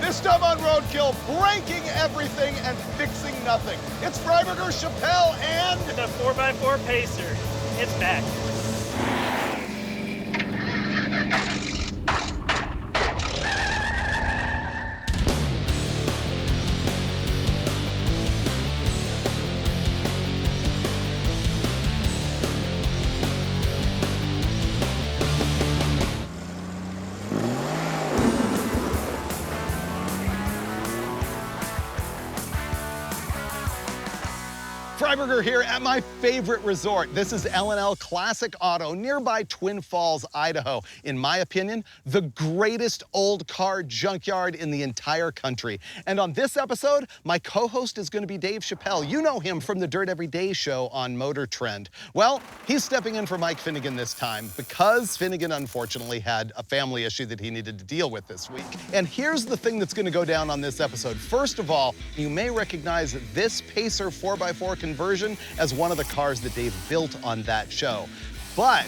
This time on Roadkill, breaking everything and fixing nothing. It's Freiberger, Chappelle, and... the 4x4 Pacer. It's back. Freiberger here at my favorite resort. This is L&L Classic Auto, nearby Twin Falls, Idaho. In my opinion, the greatest old car junkyard in the entire country. And on this episode, my co-host is going to be Dave Chappelle. You know him from the Dirt Every Day show on Motor Trend. Well, he's stepping in for Mike Finnegan this time because Finnegan unfortunately had a family issue that he needed to deal with this week. And here's the thing that's going to go down on this episode. First of all, you may recognize this Pacer 4x4 conversion as one of the cars that Dave built on that show. But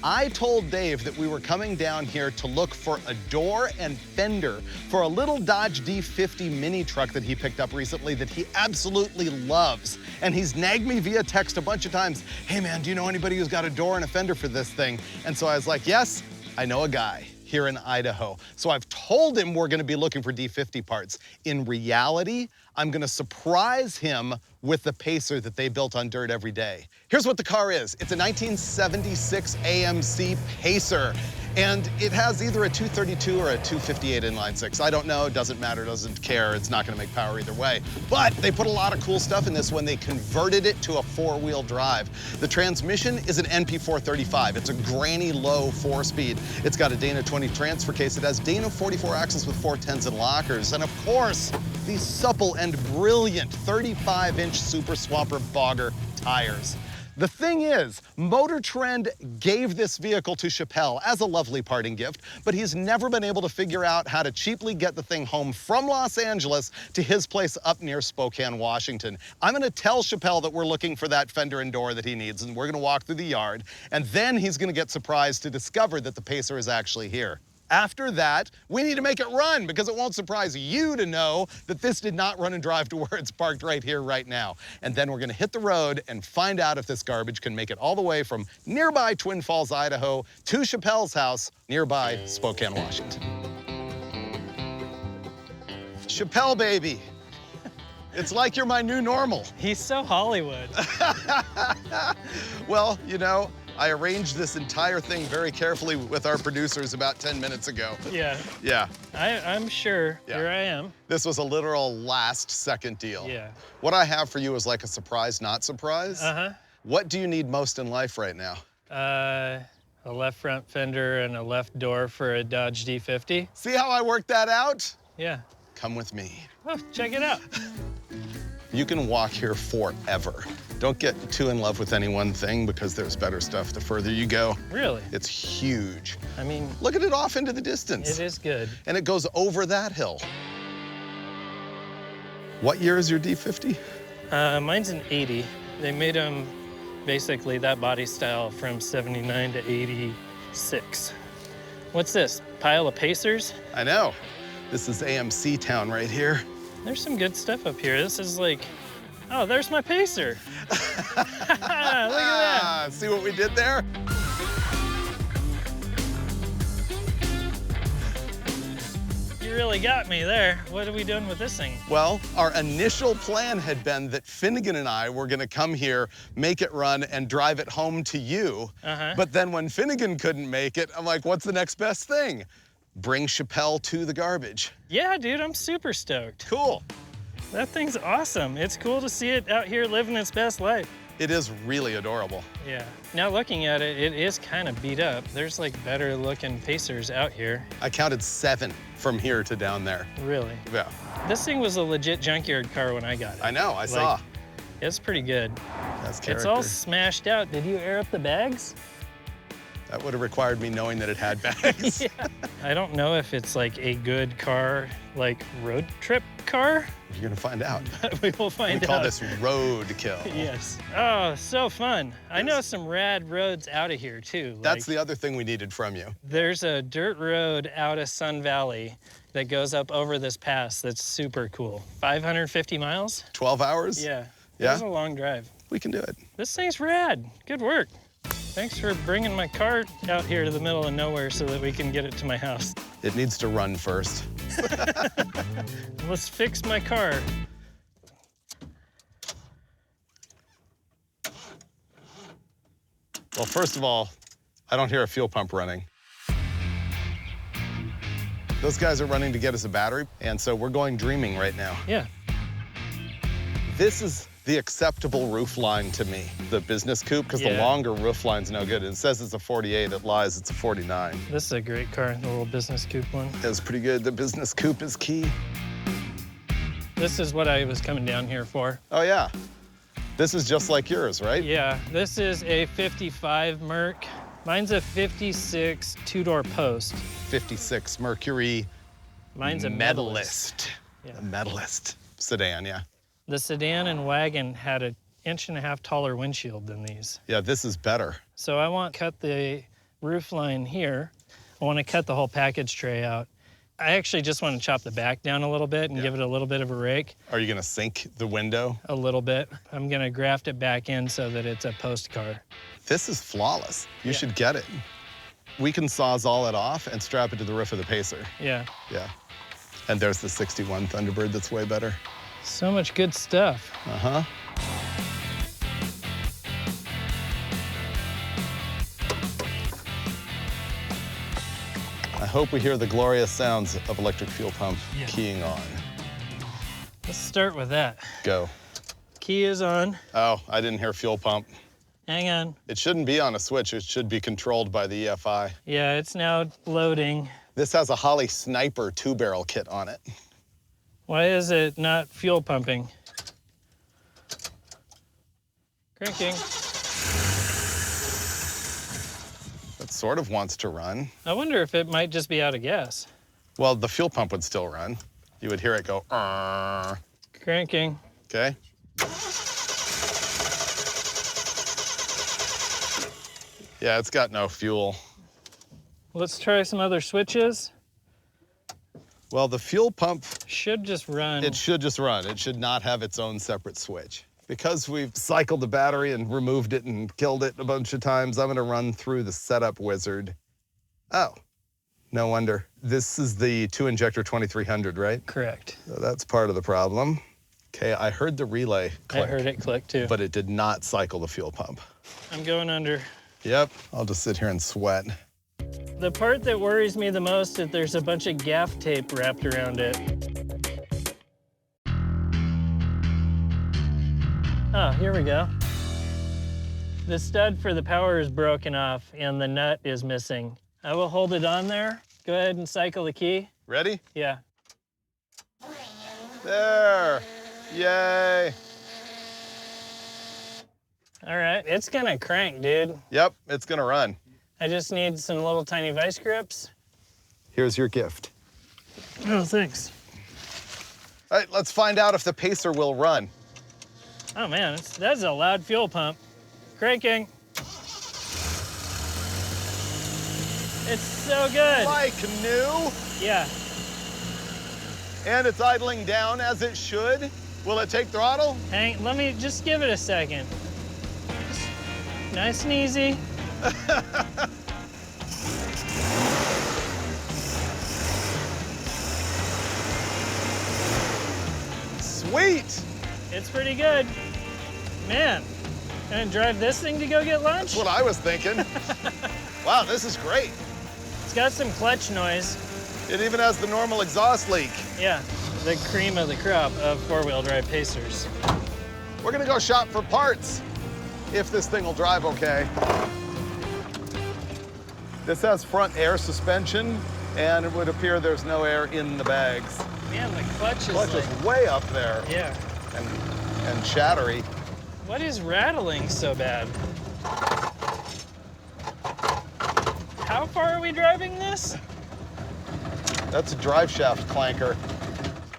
I told Dave that we were coming down here to look for a door and fender for a little Dodge D50 mini truck that he picked up recently that he absolutely loves. And he's nagged me via text a bunch of times, hey man, do you know anybody who's got a door and a fender for this thing? And so I was like, yes, I know a guy here in Idaho. So I've told him we're gonna be looking for D50 parts. In reality, I'm gonna surprise him with the Pacer that they built on Dirt Every Day. Here's what the car is. It's a 1976 AMC Pacer, and it has either a 232 or a 258 inline six. I don't know, doesn't matter, doesn't care. It's not gonna make power either way. But they put a lot of cool stuff in this when they converted it to a four-wheel drive. The transmission is an NP435. It's a granny low four-speed. It's got a Dana 20 transfer case. It has Dana 44 axles with 410s and lockers. And of course, these supple and brilliant 35-inch Super Swamper Bogger tires. The thing is, Motor Trend gave this vehicle to Chappelle as a lovely parting gift, but he's never been able to figure out how to cheaply get the thing home from Los Angeles to his place up near Spokane, Washington. I'm gonna tell Chappelle that we're looking for that fender and door that he needs, and we're gonna walk through the yard, and then he's gonna get surprised to discover that the Pacer is actually here. After that, we need to make it run because it won't surprise you to know that this did not run and drive to where it's parked right here, right now. And then we're gonna hit the road and find out if this garbage can make it all the way from nearby Twin Falls, Idaho to Chappelle's house nearby Spokane, Washington. Chappelle, baby. It's like you're my new normal. He's so Hollywood. Well, you know, I arranged this entire thing very carefully with our producers about 10 minutes ago. Yeah. Yeah. I'm sure. Yeah. Here I am. This was a literal last-second deal. Yeah. What I have for you is like a surprise, not surprise. Uh-huh. What do you need most in life right now? A left front fender and a left door for a Dodge D50. See how I worked that out? Yeah. Come with me. Oh, check it out. You can walk here forever. Don't get too in love with any one thing because there's better stuff the further you go. Really? It's huge. I mean, look at it off into the distance. it is good. And it goes over that hill. What year is your D50? Mine's an 80. They made them basically that body style from 79 to 86. What's this? Pile of Pacers? I know. This is AMC town right here. There's some good stuff up here. This is like, oh, there's my Pacer. Look at that. See what we did there? You really got me there. What are we doing with this thing? Well, our initial plan had been that Finnegan and I were gonna come here, make it run, and drive it home to you. Uh-huh. But then when Finnegan couldn't make it, I'm like, what's the next best thing? Bring Chappelle to the garbage. Yeah, dude, I'm super stoked. Cool. That thing's awesome. It's cool to see it out here living its best life. It is really adorable. Yeah. Now looking at it, it is kind of beat up. There's like better looking Pacers out here. I counted 7 from here to down there. Really? Yeah. This thing was a legit junkyard car when I got it. I know, I saw. It's pretty good. That's character. It's all smashed out. Did you air up the bags? That would have required me knowing that it had bags. Yeah. I don't know if it's like a good car, like road trip car. You're gonna find out. We will find out. We call this Roadkill. Yes. Oh, so fun. I know some rad roads out of here too. That's the other thing we needed from you. There's a dirt road out of Sun Valley that goes up over this pass that's super cool. 550 miles? 12 hours? Yeah. Yeah? It's a long drive. We can do it. This thing's rad. Good work. Thanks for bringing my car out here to the middle of nowhere so that we can get it to my house. It needs to run first. Let's fix my car. Well, first of all, I don't hear a fuel pump running. Those guys are running to get us a battery, and so we're going dreaming right now. Yeah. This is the acceptable roof line to me, the business coupe, because the longer roof line's no good. It says it's a 48, it lies, it's a 49. This is a great car, the little business coupe one. That's pretty good. The business coupe is key. This is what I was coming down here for. Oh, yeah. This is just like yours, right? Yeah, this is a 55 Merc. Mine's a 56 two-door post. 56 Mercury. Mine's a Medalist. Yeah. A Medalist sedan, yeah. The sedan and wagon had an 1.5 inch taller windshield than these. Yeah, this is better. So I want to cut the roof line here. I want to cut the whole package tray out. I actually just want to chop the back down a little bit and give it a little bit of a rake. Are you gonna sink the window? A little bit. I'm gonna graft it back in so that it's a post car. This is flawless. You should get it. We can Sawzall it off and strap it to the roof of the Pacer. Yeah. Yeah. And there's the 61 Thunderbird that's way better. So much good stuff. Uh-huh. I hope we hear the glorious sounds of electric fuel pump keying on. Let's start with that. Go. Key is on. Oh, I didn't hear fuel pump. Hang on. It shouldn't be on a switch. It should be controlled by the EFI. Yeah, it's now loading. This has a Holly Sniper 2-barrel kit on it. Why is it not fuel pumping? Cranking. It sort of wants to run. I wonder if it might just be out of gas. Well, the fuel pump would still run. You would hear it go, Cranking. okay? Yeah, it's got no fuel. Let's try some other switches. Well, the fuel pump, Should just run. it should just run. It should not have its own separate switch. Because we've cycled the battery and removed it and killed it a bunch of times, I'm gonna run through the setup wizard. Oh, no wonder. This is the 2-injector 2300, right? Correct. So that's part of the problem. Okay, I heard the relay click. I heard it click too. But it did not cycle the fuel pump. I'm going under. Yep, I'll just sit here and sweat. The part that worries me the most is that there's a bunch of gaff tape wrapped around it. Oh, here we go. The stud for the power is broken off and the nut is missing. I will hold it on there. Go ahead and cycle the key. Ready? Yeah. There, yay. All right, it's gonna crank, dude. Yep, it's gonna run. I just need some little tiny vice grips. Here's your gift. Oh, thanks. All right, let's find out if the Pacer will run. Oh man, that's a loud fuel pump. Cranking. It's so good. Like new, Yeah. and it's idling down as it should. Will it take throttle? Let me just give it a second. Nice and easy. Sweet. It's pretty good. Man, gonna drive this thing to go get lunch? That's what I was thinking. Wow, this is great. It's got some clutch noise. It even has the normal exhaust leak. Yeah, the cream of the crop of four-wheel drive Pacers. We're gonna go shop for parts, if this thing will drive okay. This has front air suspension, and it would appear there's no air in the bags. Man, the clutch is Clutch is way up there yeah. and chattery. What is rattling so bad? far are we driving this? That's a drive shaft clanker.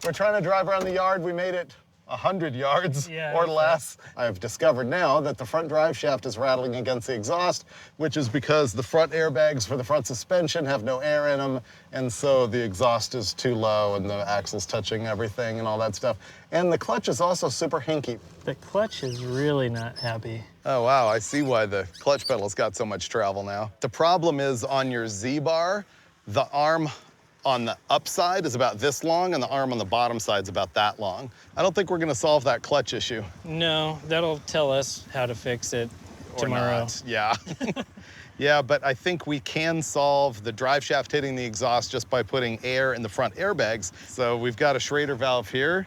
We're trying to drive around the yard. We made it 100 yards or less. I've discovered now that the front drive shaft is rattling against the exhaust, which is because the front airbags for the front suspension have no air in them, and so the exhaust is too low and the axle's touching everything and all that stuff. And the clutch is also super hinky. The clutch is really not happy. Oh, wow, I see why the clutch pedal's got so much travel now. The problem is on your Z-bar, the arm on the upside is about this long and the arm on the bottom side's about that long. I don't think we're gonna solve that clutch issue. No, that'll tell us how to fix it tomorrow. Not. Yeah. Yeah, but I think we can solve the drive shaft hitting the exhaust just by putting air in the front airbags. So we've got a Schrader valve here.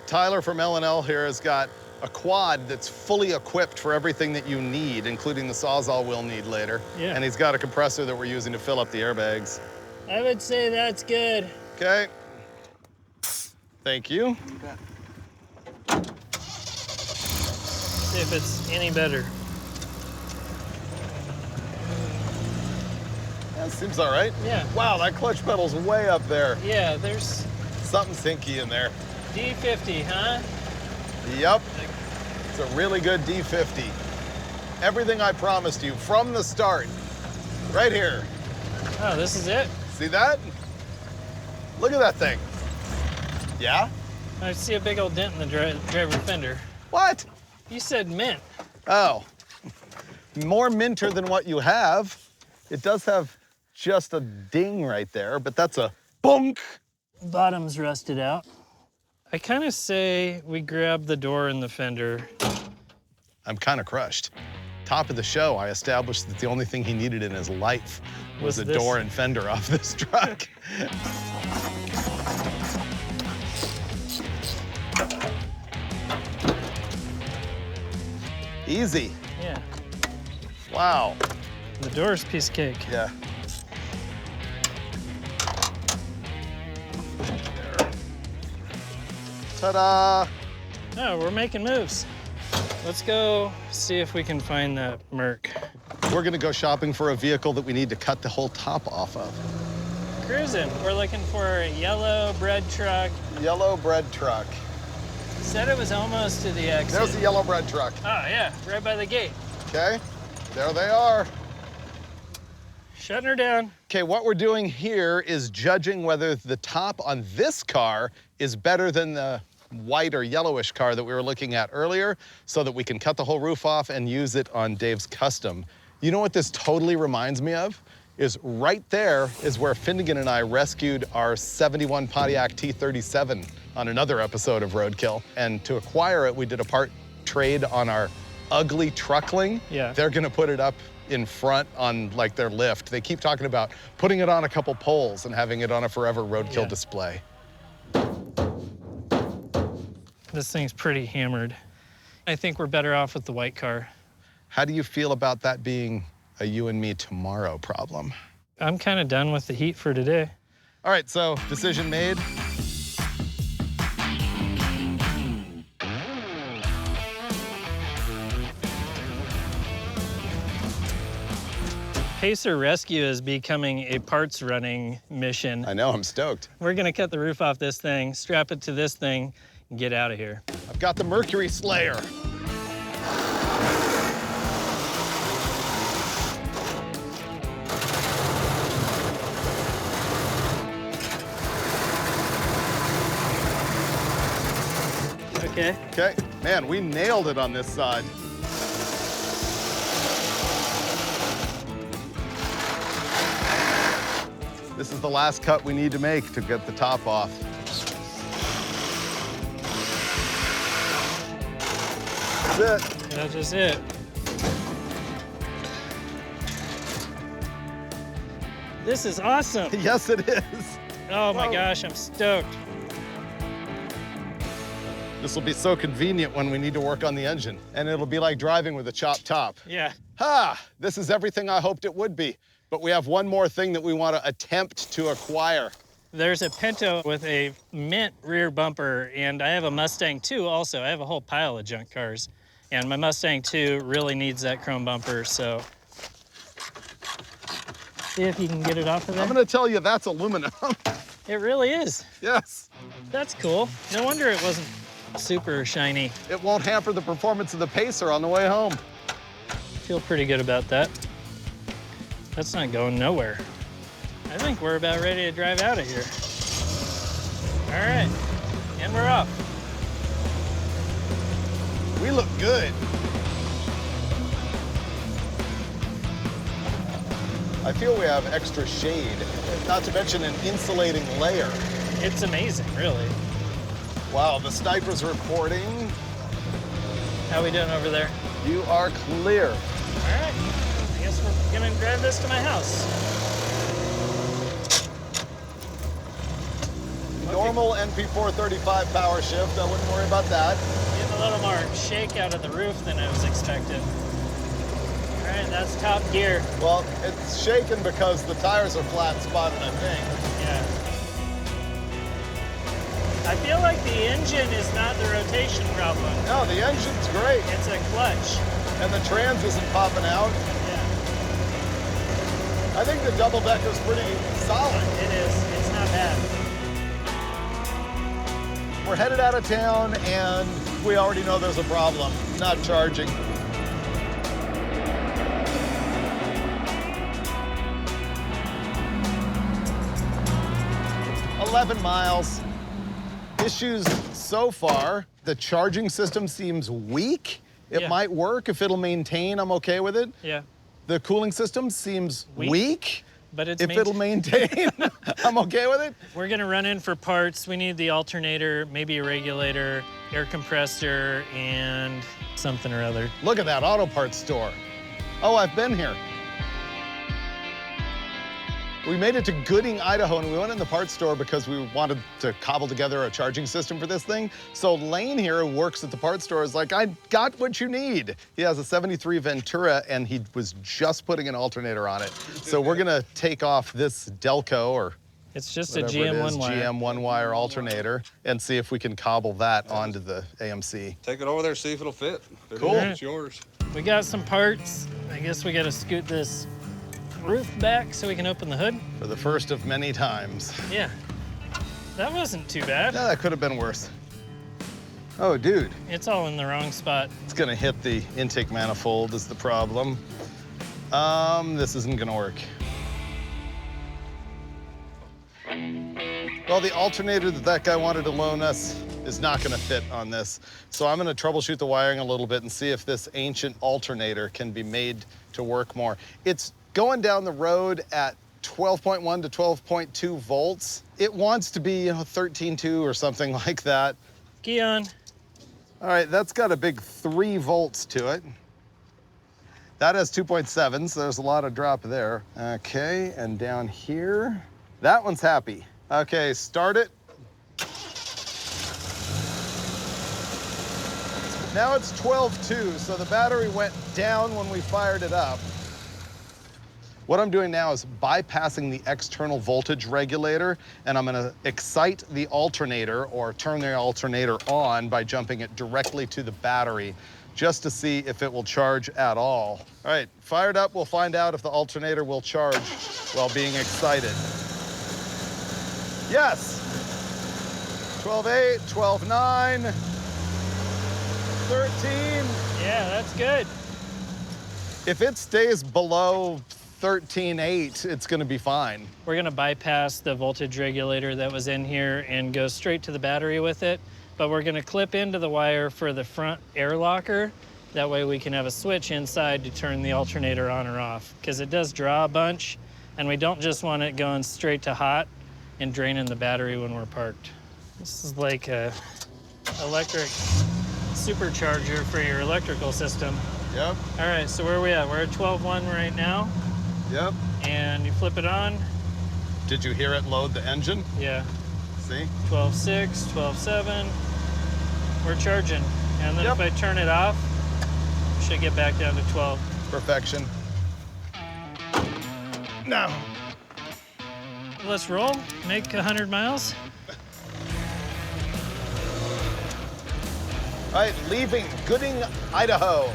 Tyler from L&L here has got a quad that's fully equipped for everything that you need, including the Sawzall we'll need later. Yeah. And he's got a compressor that we're using to fill up the airbags. I would say that's good. Okay. Thank you. See if it's any better. That seems all right. Yeah. Wow, that clutch pedal's way up there. Yeah, there's Something's hinky in there. D50, huh? Yep. It's a really good D50. Everything I promised you from the start. Right here. Oh, this is it? See that? Look at that thing. Yeah? I see a big old dent in the driver fender. What? You said mint. Oh. More minter than what you have. It does have just a ding right there, but that's a bonk. Bottom's rusted out. I kind of say we grab the door and the fender. I'm kind of crushed. Top of the show, I established that the only thing he needed in his life was a door and fender off this truck. Easy. Yeah. Wow. The door's a piece of cake. Yeah. Ta-da! Oh, we're making moves. Let's go see if we can find that Merc. We're gonna go shopping for a vehicle that we need to cut the whole top off of. Cruising. We're looking for a yellow bread truck. Yellow bread truck. Said it was almost to the exit. There's the yellow bread truck. Oh, yeah, right by the gate. Okay, there they are. Shutting her down. Okay, what we're doing here is judging whether the top on this car is better than the white or yellowish car that we were looking at earlier, so that we can cut the whole roof off and use it on Dave's custom. You know what this totally reminds me of? Is right there is where Finnegan and I rescued our 71 Pontiac T37 on another episode of Roadkill. And to acquire it, we did a part trade on our ugly truckling. Yeah. They're gonna put it up in front on like their lift. They keep talking about putting it on a couple poles and having it on a forever Roadkill display. This thing's pretty hammered. I think we're better off with the white car. How do you feel about that being a you and me tomorrow problem? I'm kind of done with the heat for today. All right, so decision made. Pacer Rescue is becoming a parts running mission. I know, I'm stoked. We're gonna cut the roof off this thing, strap it to this thing, and get out of here. I've got the Mercury Slayer. Okay. Okay, man, we nailed it on this side. This is the last cut we need to make to get the top off. That's it. That's just it. This is awesome. Yes, it is. Oh my Whoa. gosh, I'm stoked. This will be so convenient when we need to work on the engine. And it'll be like driving with a chopped top. Yeah. Ha! This is everything I hoped it would be. But we have one more thing that we want to attempt to acquire. There's a Pinto with a mint rear bumper, and I have a Mustang 2 also. I have a whole pile of junk cars. And my Mustang 2 really needs that chrome bumper, so. See if you can get it off of there. I'm gonna tell you that's aluminum. It really is. Yes. That's cool. No wonder it wasn't super shiny. It won't hamper the performance of the Pacer on the way home. Feel pretty good about that. That's not going nowhere. I think we're about ready to drive out of here. All right, and we're off. We look good. I feel we have extra shade, not to mention an insulating layer. It's amazing, really. Wow, the sniper's reporting. How we doing over there? You are clear. All right, I guess we're gonna drive this to my house. Normal NP435 power shift, I wouldn't worry about that. Getting a little more shake out of the roof than I was expecting. All right, that's top gear. Well, it's shaking because the tires are flat spotted, I think. Yeah. I feel like the engine is not the rotation problem. No, the engine's great. It's a clutch. And the trans isn't popping out. Yeah, I think the double decker's pretty solid. it is. It's not bad. We're headed out of town and we already know there's a problem, not charging. $11 miles. Issues so far, the charging system seems weak. It Yeah. might work if it'll maintain, I'm okay with it. Yeah, The cooling system seems weak. but it's If it'll maintain, I'm okay with it. We're gonna run in for parts. We need the alternator, maybe a regulator, air compressor, and something or other. Look at that auto parts store. Oh, I've been here. We made it to Gooding, Idaho, and we went in the parts store because we wanted to cobble together a charging system for this thing. So Lane here, who works at the parts store, is like, I got what you need. He has a 73 Ventura, and he was just putting an alternator on it. So we're gonna take off this Delco, or It's just a whatever it GM is, one wire. GM one-wire alternator, and see if we can cobble that onto the AMC. Take it over there, see if it'll fit. If it Cool. is, it's yours. We got some parts. I guess we gotta scoot this roof back so we can open the hood. For the first of many times. Yeah, that wasn't too bad. Yeah, that could have been worse. Oh, dude. It's all in the wrong spot. It's gonna hit the intake manifold is the problem. This isn't gonna work. Well, the alternator that guy wanted to loan us is not gonna fit on this. So I'm gonna troubleshoot the wiring a little bit and see if this ancient alternator can be made to work more. It's going down the road at 12.1 to 12.2 volts. It wants to be, 13.2 or something like that. Key on. All right, that's got a big 3 volts to it. That has 2.7, so there's a lot of drop there. Okay, and down here, that one's happy. Okay, start it. Now it's 12.2, so the battery went down when we fired it up. What I'm doing now is bypassing the external voltage regulator, and I'm gonna excite the alternator or turn the alternator on by jumping it directly to the battery just to see if it will charge at all. All right, fired up, we'll find out if the alternator will charge while being excited. Yes. 12.8, 12.9, 13. Yeah, that's good. If it stays below 13.8, it's gonna be fine. We're gonna bypass the voltage regulator that was in here and go straight to the battery with it, but we're gonna clip into the wire for the front air locker. That way we can have a switch inside to turn the alternator on or off, because it does draw a bunch, and we don't just want it going straight to hot and draining the battery when we're parked. This is like a electric supercharger for your electrical system. Yep, All right, so where are we at? We're at 12.1 right now, yep. and you flip it on. Did you hear it load the engine? Yeah, See? 12.6, 12.7. We're charging. And then Yep. if I turn it off, we should get back down to 12. Perfection. Now. Let's roll, make 100 miles. All right, leaving Gooding, Idaho.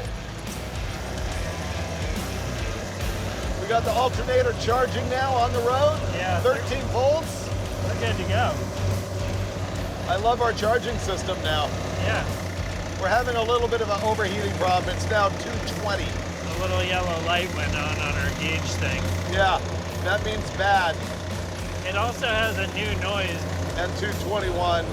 We got the alternator charging now on the road. Yeah. 13 volts. We're good to go. I love our charging system now. Yeah. We're having a little bit of an overheating problem. It's now 220. The little yellow light went on our gauge thing. Yeah, that means bad. It also has a new noise. And 221.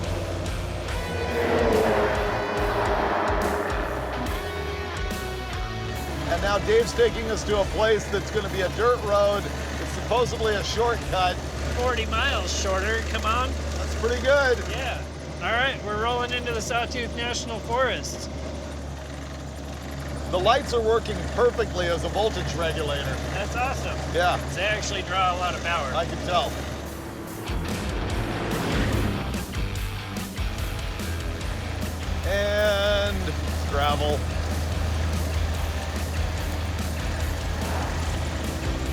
And now Dave's taking us to a place that's going to be a dirt road. It's supposedly a shortcut. 40 miles shorter, come on. That's pretty good. Yeah. All right, we're rolling into the Sawtooth National Forest. The lights are working perfectly as a voltage regulator. That's awesome. Yeah, They actually draw a lot of power. I can tell. And gravel.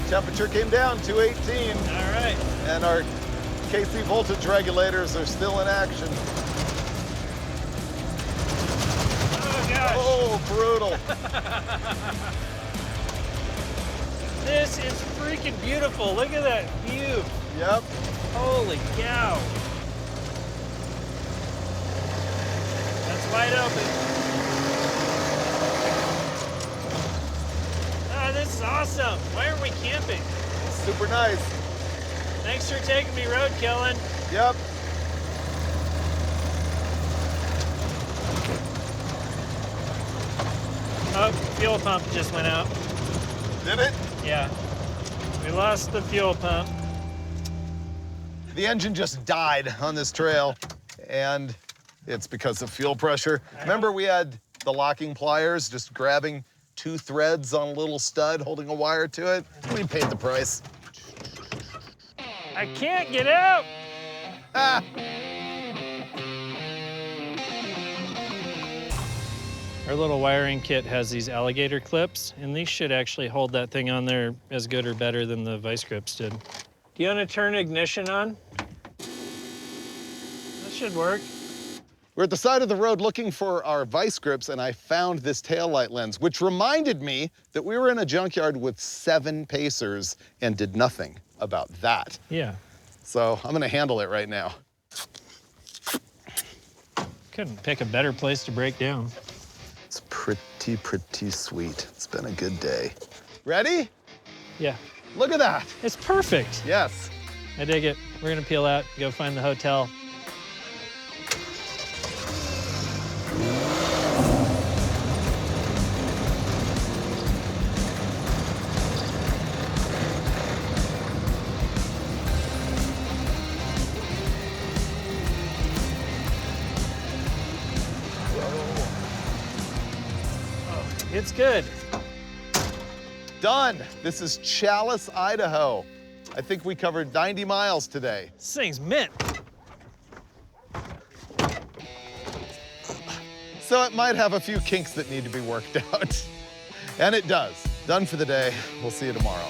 Temperature came down to 18. All right. And our KC voltage regulators are still in action. Oh, gosh. Oh, brutal. This is freaking beautiful. Look at that view. Yep. Holy cow. That's wide open. Ah, this is awesome. Why aren't we camping? Super nice. Thanks for taking me roadkilling. Yep. Oh, fuel pump just went out. Did it? Yeah. We lost the fuel pump. The engine just died on this trail, and it's because of fuel pressure. Remember we had the locking pliers, just grabbing 2 threads on a little stud, holding a wire to it? We paid the price. I can't get out. Ah! Our little wiring kit has these alligator clips, and these should actually hold that thing on there as good or better than the vice grips did. Do you want to turn ignition on? That should work. We're at the side of the road looking for our vice grips, and I found this taillight lens, which reminded me that we were in a junkyard with 7 Pacers and did nothing about that. Yeah. So I'm gonna handle it right now. Couldn't pick a better place to break down. It's pretty sweet. It's been a good day. Ready? Yeah. Look at that. It's perfect. Yes. I dig it. We're gonna peel out, go find the hotel. It's good. Done. This is Chalice, Idaho. I think we covered 90 miles today. This thing's mint. So it might have a few kinks that need to be worked out. And it does. Done for the day. We'll see you tomorrow.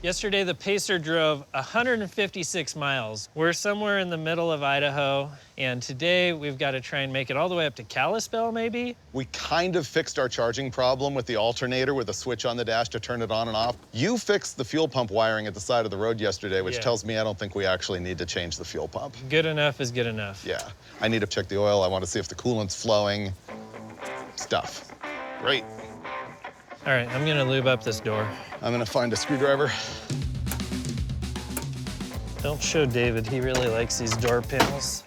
Yesterday, the Pacer drove 156 miles. We're somewhere in the middle of Idaho, and today we've got to try and make it all the way up to Kalispell, maybe? We kind of fixed our charging problem with the alternator with a switch on the dash to turn it on and off. You fixed the fuel pump wiring at the side of the road yesterday, which tells me I don't think we actually need to change the fuel pump. Good enough is good enough. Yeah. I need to check the oil. I want to see if the coolant's flowing. Stuff. Great. All right, I'm gonna lube up this door. I'm gonna find a screwdriver. Don't show David, he really likes these door panels.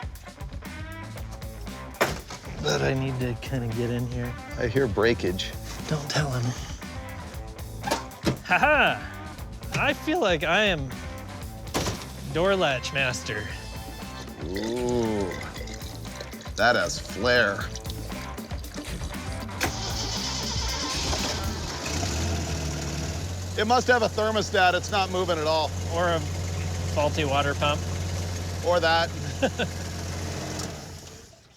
But I need to kind of get in here. I hear breakage. Don't tell him. Haha! I feel like I am door latch master. Ooh, that has flair. It must have a thermostat. It's not moving at all. Or a faulty water pump. Or that.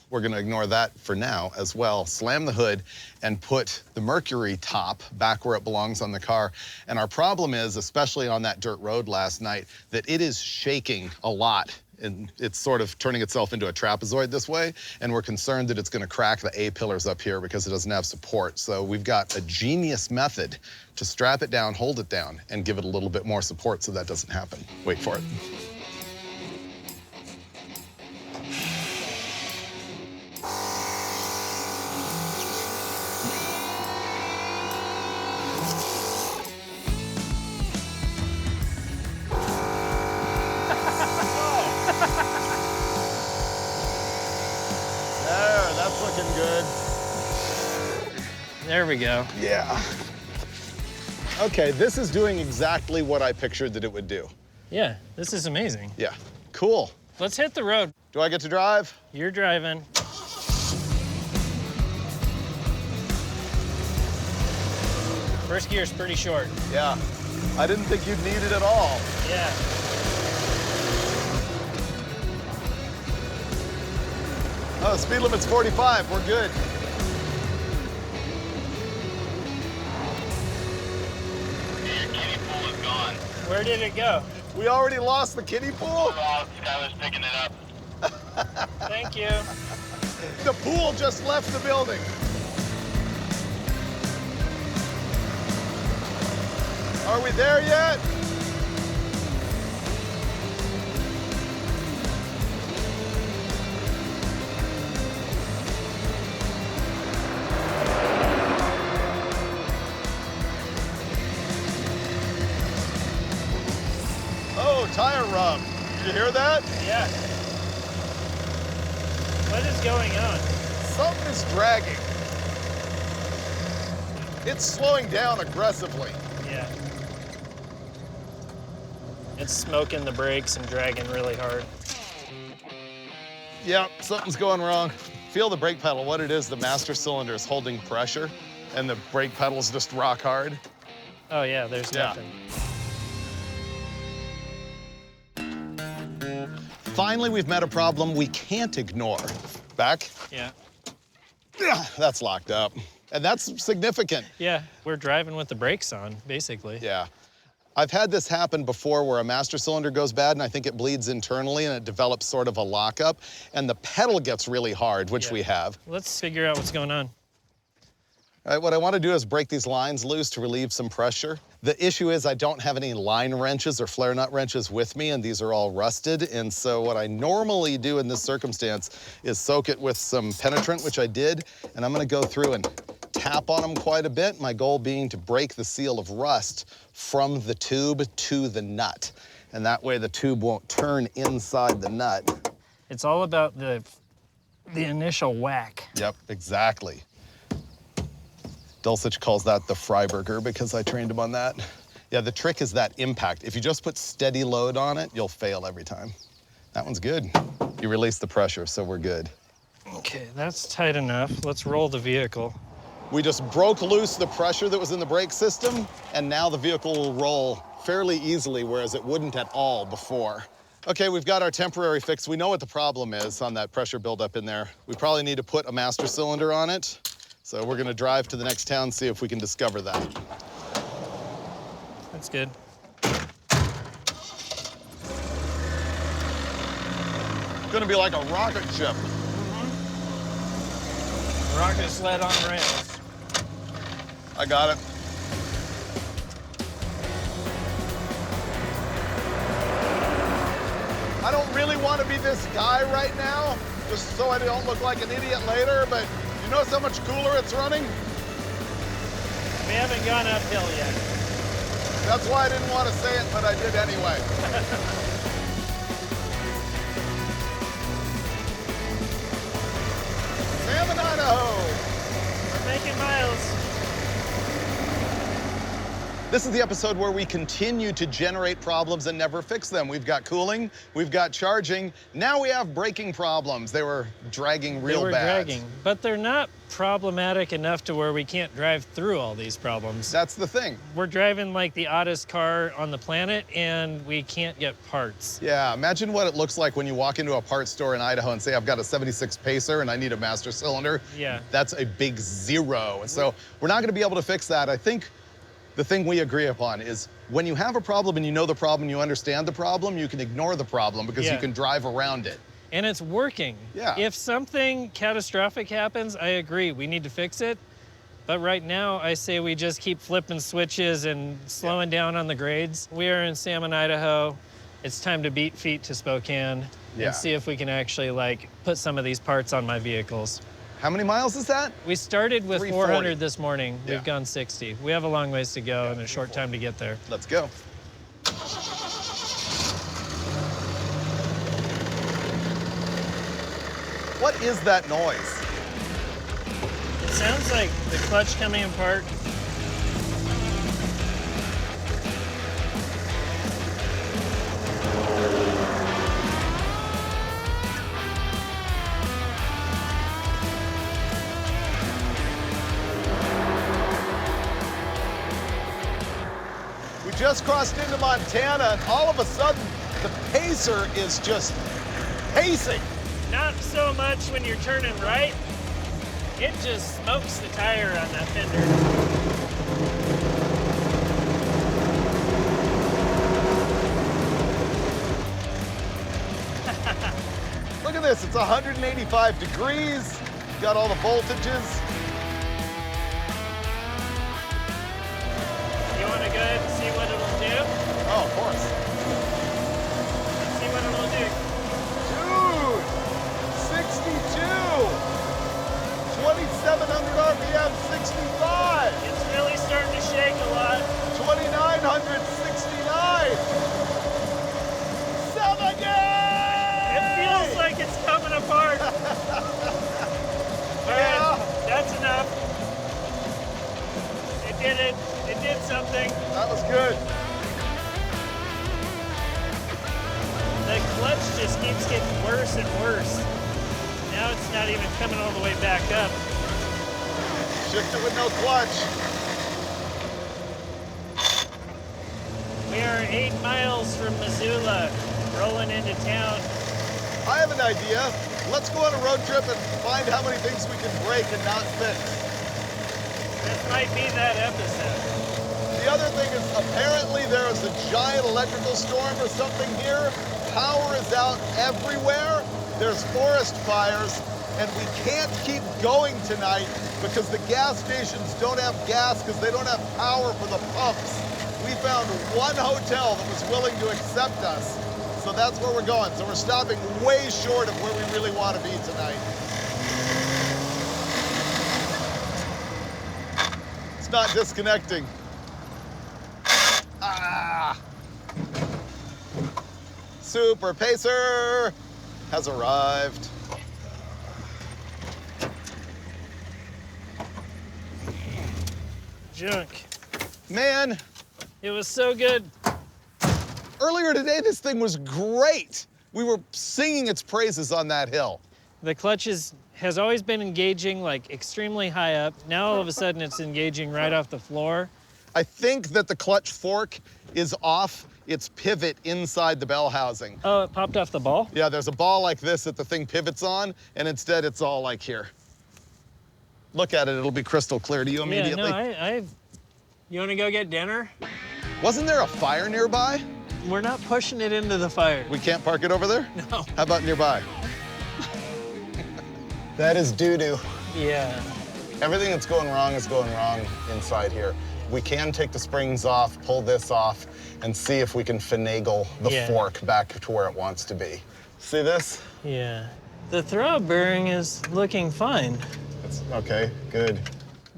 We're gonna ignore that for now as well. Slam the hood and put the Mercury top back where it belongs on the car. And our problem is, especially on that dirt road last night, that it is shaking a lot and it's sort of turning itself into a trapezoid this way, and we're concerned that it's gonna crack the A-pillars up here because it doesn't have support. So we've got a genius method to strap it down, hold it down, and give it a little bit more support so that doesn't happen. Wait for it. That's looking good. There we go. Yeah. Okay, this is doing exactly what I pictured that it would do. Yeah, this is amazing. Yeah, cool. Let's hit the road. Do I get to drive? You're driving. First gear's pretty short. Yeah. I didn't think you'd need it at all. Yeah. Oh, the speed limit's 45. We're good. Your kiddie pool is gone. Where did it go? We already lost the kiddie pool? Skylar's picking it up. Thank you. The pool just left the building. Are we there yet? Oh, tire rub. Did you hear that? Yeah. What is going on? Something is dragging. It's slowing down aggressively. Yeah. It's smoking the brakes and dragging really hard. Yeah, something's going wrong. Feel the brake pedal. What it is, the master cylinder is holding pressure, and the brake pedal is just rock hard. Oh yeah, there's nothing. Finally, we've met a problem we can't ignore. Back? Yeah. That's locked up. And that's significant. Yeah, we're driving with the brakes on, basically. Yeah. I've had this happen before where a master cylinder goes bad and I think it bleeds internally and it develops sort of a lockup and the pedal gets really hard, which we have. Let's figure out what's going on. All right, what I want to do is break these lines loose to relieve some pressure. The issue is I don't have any line wrenches or flare nut wrenches with me, and these are all rusted. And so what I normally do in this circumstance is soak it with some penetrant, which I did, and I'm gonna go through and tap on them quite a bit, my goal being to break the seal of rust from the tube to the nut. And that way the tube won't turn inside the nut. It's all about the initial whack. Yep, exactly. Dulcich calls that the Freiburger because I trained him on that. Yeah, the trick is that impact. If you just put steady load on it, you'll fail every time. That one's good. You release the pressure, so we're good. Okay, that's tight enough. Let's roll the vehicle. We just broke loose the pressure that was in the brake system, and now the vehicle will roll fairly easily, whereas it wouldn't at all before. Okay, we've got our temporary fix. We know what the problem is on that pressure buildup in there. We probably need to put a master cylinder on it. So we're gonna drive to the next town, see if we can discover that. That's good. It's gonna be like a rocket ship. Rocket sled on rails. I got it. I don't really want to be this guy right now, just so I don't look like an idiot later, but you notice how much cooler it's running? We haven't gone uphill yet. That's why I didn't want to say it, but I did anyway. Salmon, Idaho. We're making miles. This is the episode where we continue to generate problems and never fix them. We've got cooling, we've got charging, now we have braking problems. They were dragging real bad. They were dragging, but they're not problematic enough to where we can't drive through all these problems. That's the thing. We're driving like the oddest car on the planet, and we can't get parts. Yeah, imagine what it looks like when you walk into a parts store in Idaho and say, I've got a 76 Pacer and I need a master cylinder. Yeah. That's a big zero. And so we're not gonna be able to fix that. I think The thing we agree upon is when you have a problem and you know the problem, you understand the problem, you can ignore the problem because you can drive around it. And it's working. Yeah. If something catastrophic happens, I agree, we need to fix it. But right now, I say we just keep flipping switches and slowing down on the grades. We are in Salmon, Idaho. It's time to beat feet to Spokane and see if we can actually like put some of these parts on my vehicles. How many miles is that? We started with 340. 400 this morning. We've gone 60. We have a long ways to go and a short time to get there. Let's go. What is that noise? It sounds like the clutch coming apart. We just crossed into Montana, and all of a sudden, the Pacer is just pacing. Not so much when you're turning right. It just smokes the tire on that fender. Look at this, it's 185 degrees. Got all the voltages. You want to go ahead and see what it'll do? Oh, of course. Let's see what it'll do. Dude, 62. 2,700 RPM, 65. It's really starting to shake a lot. 2,969. 70. It feels like it's coming apart. All right, that's enough. It did it. It did something. That was good. The clutch just keeps getting worse and worse. Now it's not even coming all the way back up. Shift it with no clutch. We are 8 miles from Missoula, rolling into town. I have an idea. Let's go on a road trip and find how many things we can break and not fix. This might be that episode. The other thing is apparently there is a giant electrical storm or something here. Power is out everywhere. There's forest fires, and we can't keep going tonight because the gas stations don't have gas because they don't have power for the pumps. We found one hotel that was willing to accept us, so that's where we're going. So we're stopping way short of where we really want to be tonight. It's not disconnecting. Ah! Super Pacer has arrived. Junk. Man, It was so good. earlier today this thing was great. We were singing its praises on that hill. The clutch has always been engaging like extremely high up. Now all of a sudden it's engaging right off the floor. I think that the clutch fork is off its pivot inside the bell housing. Oh, it popped off the ball? Yeah, there's a ball like this that the thing pivots on, and instead it's all like here. Look at it, it'll be crystal clear to you immediately. Yeah, no, you want to go get dinner? Wasn't there a fire nearby? We're not pushing it into the fire. We can't park it over there? No. How about nearby? That is doo-doo. Yeah. Everything that's going wrong is going wrong inside here. We can take the springs off, pull this off, and see if we can finagle the fork back to where it wants to be. See this? Yeah. The throb bearing is looking fine. It's okay, good.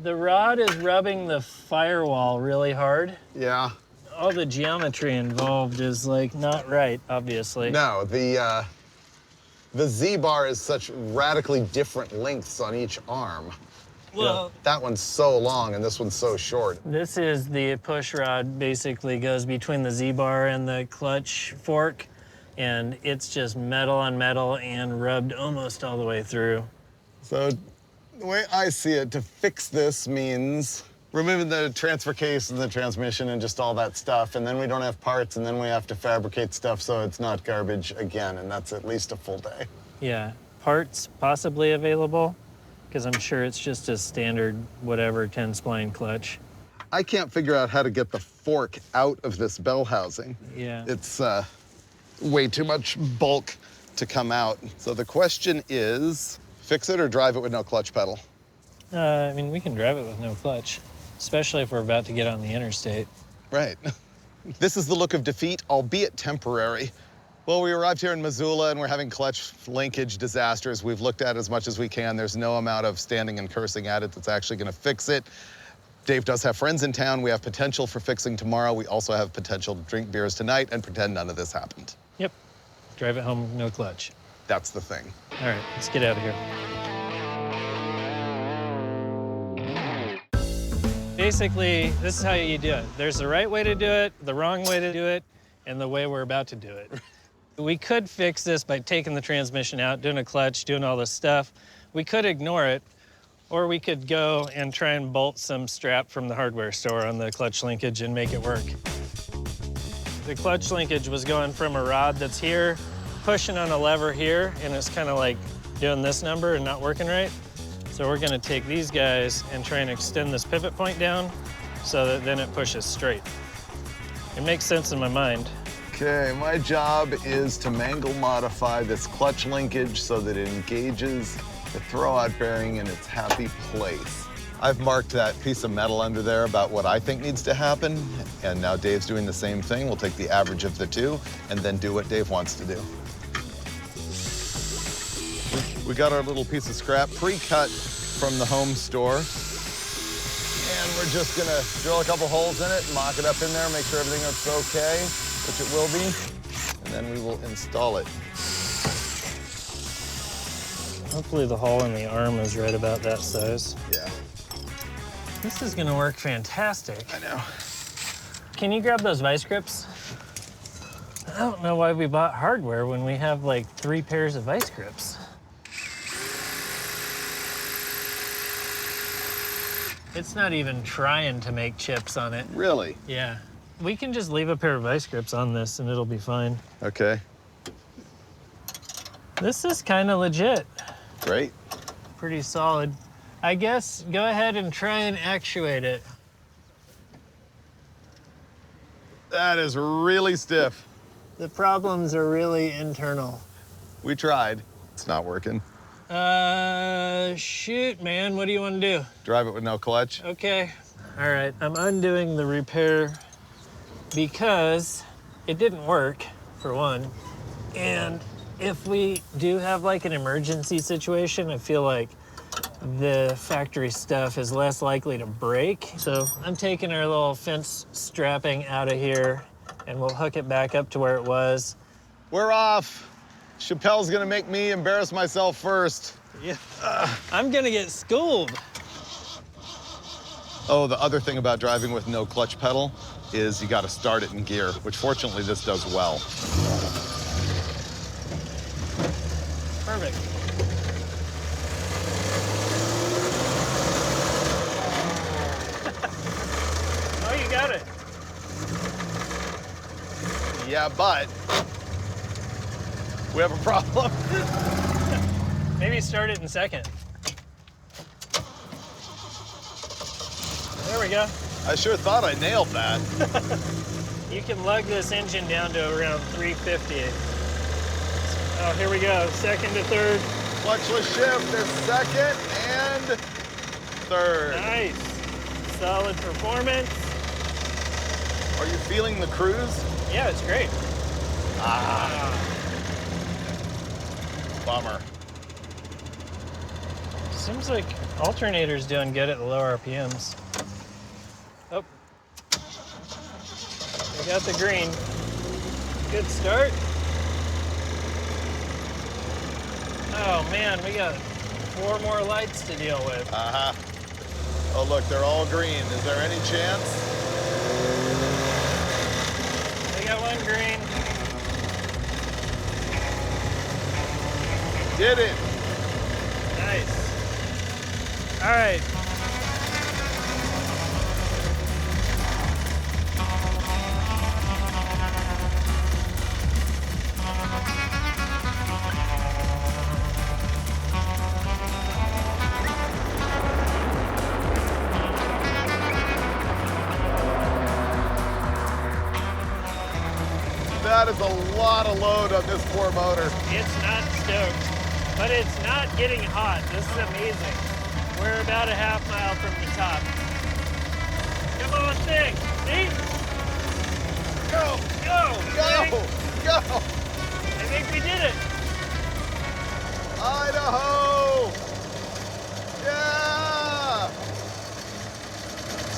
The rod is rubbing the firewall really hard. Yeah. All the geometry involved is like not right, obviously. No, the Z-bar is such radically different lengths on each arm. Well, that one's so long and this one's so short. this is the push rod, basically goes between the Z-bar and the clutch fork, and it's just metal on metal and rubbed almost all the way through. So the way I see it, to fix this means removing the transfer case and the transmission and just all that stuff, and then we don't have parts, and then we have to fabricate stuff so it's not garbage again, and that's at least a full day. Yeah, parts possibly available, because I'm sure it's just a standard whatever 10 spline clutch. I can't figure out how to get the fork out of this bell housing. Yeah. It's way too much bulk to come out. So the question is, fix it or drive it with no clutch pedal? I mean, we can drive it with no clutch, especially if we're about to get on the interstate. Right. This is the look of defeat, albeit temporary. Well, we arrived here in Missoula and we're having clutch linkage disasters. We've looked at as much as we can. There's no amount of standing and cursing at it that's actually gonna fix it. Dave does have friends in town. We have potential for fixing tomorrow. We also have potential to drink beers tonight and pretend none of this happened. Yep. Drive it home, no clutch. That's the thing. All right, let's get out of here. Basically, this is how you do it. There's the right way to do it, the wrong way to do it, and the way we're about to do it. We could fix this by taking the transmission out, doing a clutch, doing all this stuff. We could ignore it, or we could go and try and bolt some strap from the hardware store on the clutch linkage and make it work. The clutch linkage was going from a rod that's here, pushing on a lever here, and it's kind of like doing this number and not working right. So we're gonna take these guys and try and extend this pivot point down so that then it pushes straight. It makes sense in my mind. Okay, my job is to mangle modify this clutch linkage so that it engages the throwout bearing in its happy place. I've marked that piece of metal under there about what I think needs to happen, and now Dave's doing the same thing. We'll take the average of the two and then do what Dave wants to do. We got our little piece of scrap pre-cut from the home store. And we're just gonna drill a couple holes in it, mock it up in there, make sure everything looks okay, which it will be, and then we will install it. Hopefully the hole in the arm is right about that size. Yeah. This is gonna work fantastic. I know. Can you grab those vice grips? I don't know why we bought hardware when we have like 3 pairs of vice grips. It's not even trying to make chips on it. Really? Yeah. We can just leave a pair of vice grips on this and it'll be fine. Okay. This is kind of legit. Great. Pretty solid. I guess go ahead and try and actuate it. That is really stiff. The problems are really internal. We tried. It's not working. Shoot, man, what do you want to do? Drive it with no clutch. Okay. All right, I'm undoing the repair because it didn't work, for one. And if we do have like an emergency situation, I feel like the factory stuff is less likely to break. So I'm taking our little fence strapping out of here and we'll hook it back up to where it was. We're off. Chappelle's gonna make me embarrass myself first. Yeah. I'm gonna get schooled. Oh, the other thing about driving with no clutch pedal is you gotta start it in gear, which fortunately this does well. Perfect. Oh, you got it. Yeah, but we have a problem. Maybe start it in second. There we go. I sure thought I nailed that. You can lug this engine down to around 350. Oh, here we go. Second to third. Clutchless shift is second and third. Nice. Solid performance. Are you feeling the cruise? Yeah, it's great. Bummer. Seems like alternator's doing good at the low RPMs. Oh. We got the green. Good start. Oh man, we got 4 more lights to deal with. Uh-huh. Oh, look, they're all green. Is there any chance? We got 1 green. Did it. Nice. All right. That is a lot of load on this poor motor. It's not stoked, but it's not getting hot. This is amazing. We're about a half mile from the top. Come on, thing. See? Go! Go! Go! Thing. Go! I think we did it. Idaho! Yeah!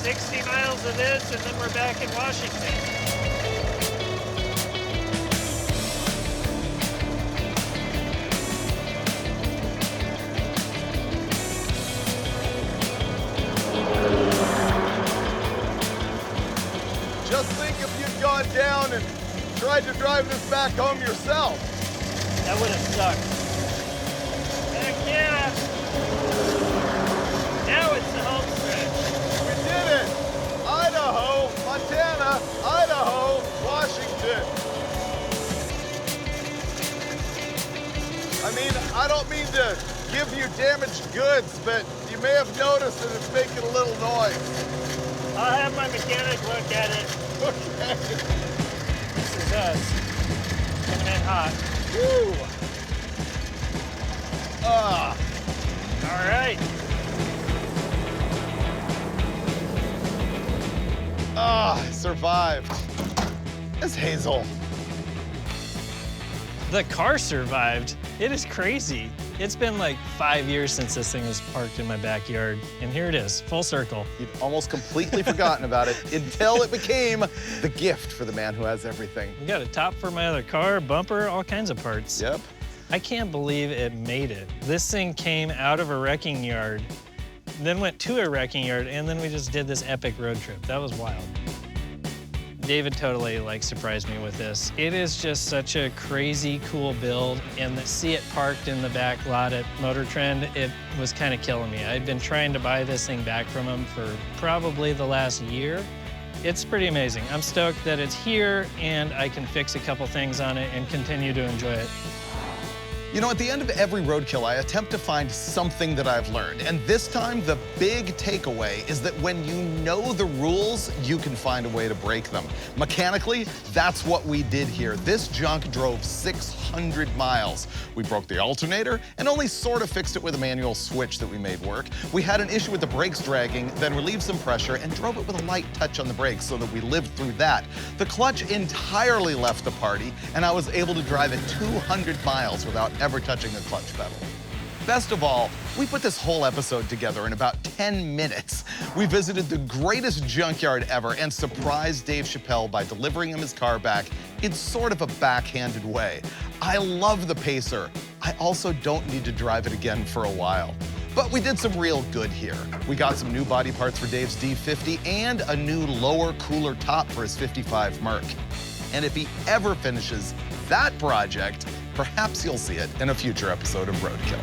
60 miles of this, and then we're back in Washington. Just think if you'd gone down and tried to drive this back home yourself. That would have sucked. Heck yeah! Now it's the home stretch. We did it! Idaho, Montana, Idaho, Washington. I mean, I don't mean to give you damaged goods, but you may have noticed that it's making a little noise. I'll have my mechanic look at it. Okay. This is us. Coming in hot. Woo! Ah. All right. Ah, I survived. It's Hazel. The car survived. It is crazy. It's been like 5 years since this thing was parked in my backyard, and here it is, full circle. You'd almost completely forgotten about it until it became the gift for the man who has everything. We got a top for my other car, bumper, all kinds of parts. Yep. I can't believe it made it. This thing came out of a wrecking yard, then went to a wrecking yard, and then we just did this epic road trip. That was wild. David totally surprised me with this. It is just such a crazy cool build, and to see it parked in the back lot at Motor Trend, it was kind of killing me. I'd been trying to buy this thing back from him for probably the last year. It's pretty amazing. I'm stoked that it's here and I can fix a couple things on it and continue to enjoy it. You know, at the end of every roadkill, I attempt to find something that I've learned. And this time, the big takeaway is that when you know the rules, you can find a way to break them. Mechanically, that's what we did here. This junk drove 600 miles. We broke the alternator and only sort of fixed it with a manual switch that we made work. We had an issue with the brakes dragging, then relieved some pressure and drove it with a light touch on the brakes so that we lived through that. The clutch entirely left the party, and I was able to drive it 200 miles without ever touching the clutch pedal. Best of all, we put this whole episode together in about 10 minutes. We visited the greatest junkyard ever and surprised Dave Chappelle by delivering him his car back in sort of a backhanded way. I love the Pacer. I also don't need to drive it again for a while. But we did some real good here. We got some new body parts for Dave's D50 and a new lower, cooler top for his 55 Merc. And if he ever finishes that project, perhaps you'll see it in a future episode of Roadkill.